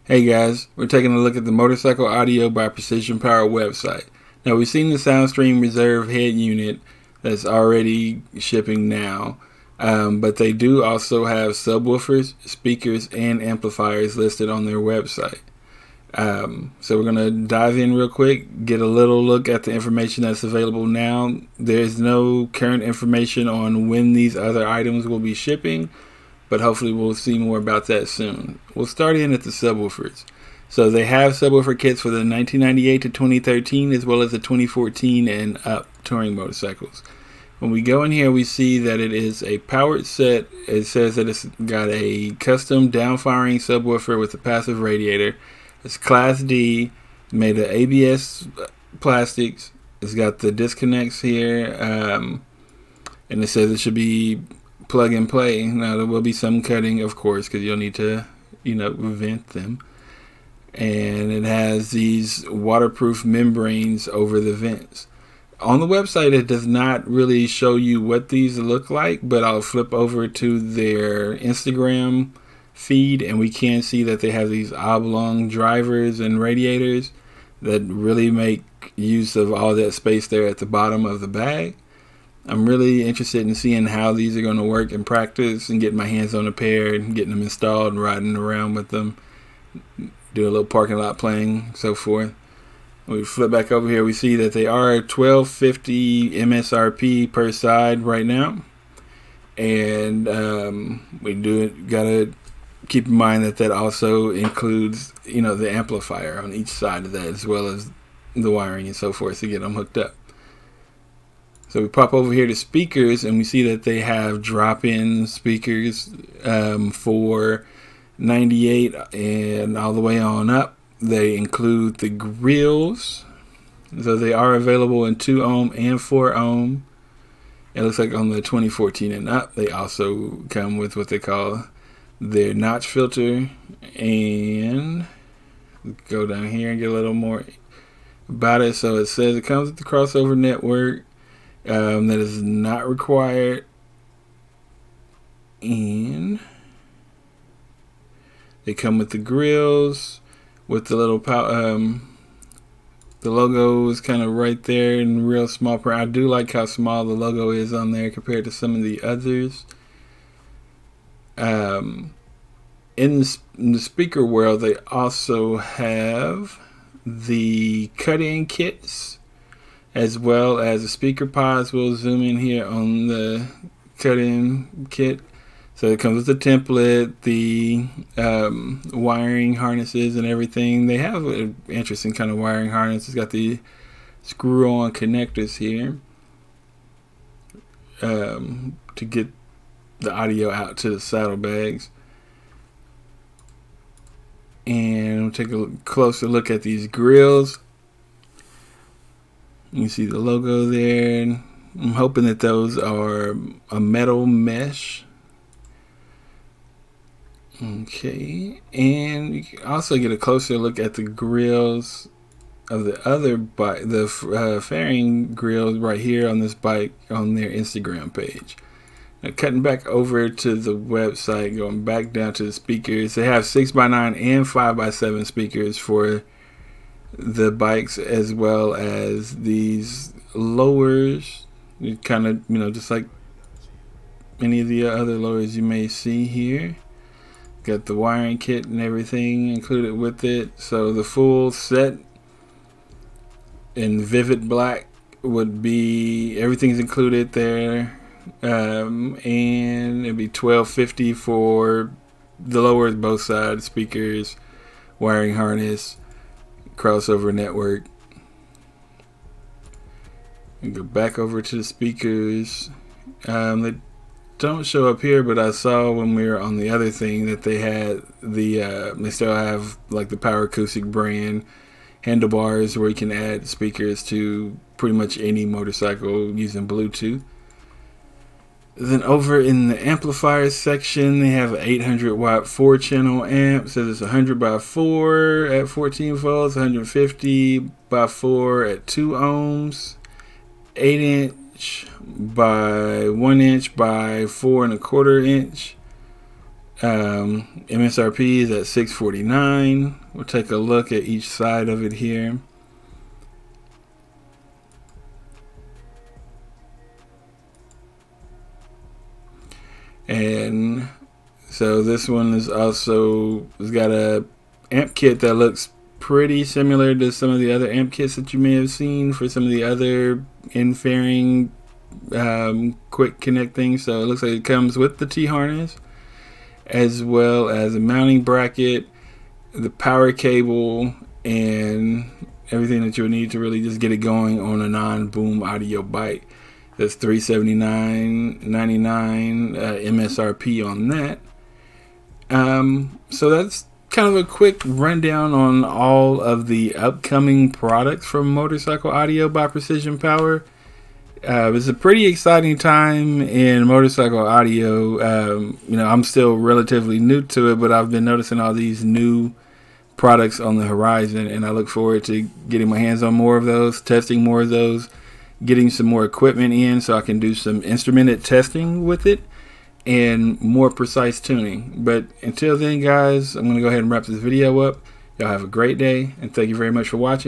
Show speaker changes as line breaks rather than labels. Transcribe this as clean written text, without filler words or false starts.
Hey guys, we're taking a look at the Motorcycle Audio by Precision Power website. Now we've seen the SoundStream Reserve head unit that's already shipping now, but they do also have subwoofers, speakers, and amplifiers listed on their website. So we're going to dive in real quick, get a little look at the information that's available now. There's no current information on when these other items will be shipping, but hopefully we'll see more about that soon. We'll start in at the subwoofers. So they have subwoofer kits for the 1998 to 2013 as well as the 2014 and up touring motorcycles. When we go in here, we see that it is a powered set. It says that it's got a custom downfiring subwoofer with a passive radiator. It's Class D, made of ABS plastics. It's got the disconnects here, and it says it should be plug and play. Now there will be some cutting, of course, because you'll need to, vent them. And it has these waterproof membranes over the vents. On the website, it does not really show you what these look like, but I'll flip over to their Instagram feed, and we can see that they have these oblong drivers and radiators that really make use of all that space there at the bottom of the bag. I'm really interested in seeing how these are going to work in practice and getting my hands on a pair and getting them installed and riding around with them, do a little parking lot playing, so forth. When we flip back over here, we see that they are $12.50 MSRP per side right now, and we gotta keep in mind that also includes the amplifier on each side of that, as well as the wiring and so forth to get them hooked up. So we pop over here to speakers, and we see that they have drop-in speakers for 98 and all the way on up. They include the grills, so they are available in 2 ohm and 4 ohm. It looks like on the 2014 and up, they also come with what they call their notch filter. And go down here and get a little more about it. So it says it comes with the crossover network. That is not required, and they come with the grills with the little the logo is kind of right there in real small print. I do like how small the logo is on there compared to some of the others. In the speaker world, they also have the cut-in kits as well as the speaker pods. We'll zoom in here on the cut-in kit. So it comes with the template, the wiring harnesses and everything. They have an interesting kind of wiring harness. It's got the screw-on connectors here to get the audio out to the saddlebags. And we'll take a closer look at these grills. You can see the logo there. I'm hoping that those are a metal mesh. Okay, and you can also get a closer look at the grills of the other bike, the fairing grills right here on this bike on their Instagram page. Now, cutting back over to the website, going back down to the speakers, they have 6x9 and 5x7 speakers for the bikes, as well as these lowers. You kind of, just like any of the other lowers you may see here. Got the wiring kit and everything included with it. So the full set in vivid black would be, everything's included there. And it'd be $12.50 for the lowers, both sides, speakers, wiring harness, crossover network. And go back over to the speakers. They don't show up here, but I saw when we were on the other thing that they had they still have like the Power Acoustic brand handlebars where you can add speakers to pretty much any motorcycle using Bluetooth. Then over in the amplifier section, they have an 800 watt 4-channel amp. So it's 100 by 4 at 14 volts, 150 by 4 at 2 ohms, 8 inch by 1 inch by 4 1/4 inch, MSRP is at $649. We'll take a look at each side of it here. And so this one is also, it's got a amp kit that looks pretty similar to some of the other amp kits that you may have seen for some of the other in-fairing quick connect things. So it looks like it comes with the T-harness, as well as a mounting bracket, the power cable, and everything that you'll need to really just get it going on a non-boom audio bike. That's $379.99 MSRP on that. So that's kind of a quick rundown on all of the upcoming products from Motorcycle Audio by Precision Power. It's a pretty exciting time in motorcycle audio. I'm still relatively new to it, but I've been noticing all these new products on the horizon, and I look forward to getting my hands on more of those, testing more of those, getting some more equipment in so I can do some instrumented testing with it and more precise tuning. But until then, guys, I'm going to go ahead and wrap this video up. Y'all have a great day, and thank you very much for watching.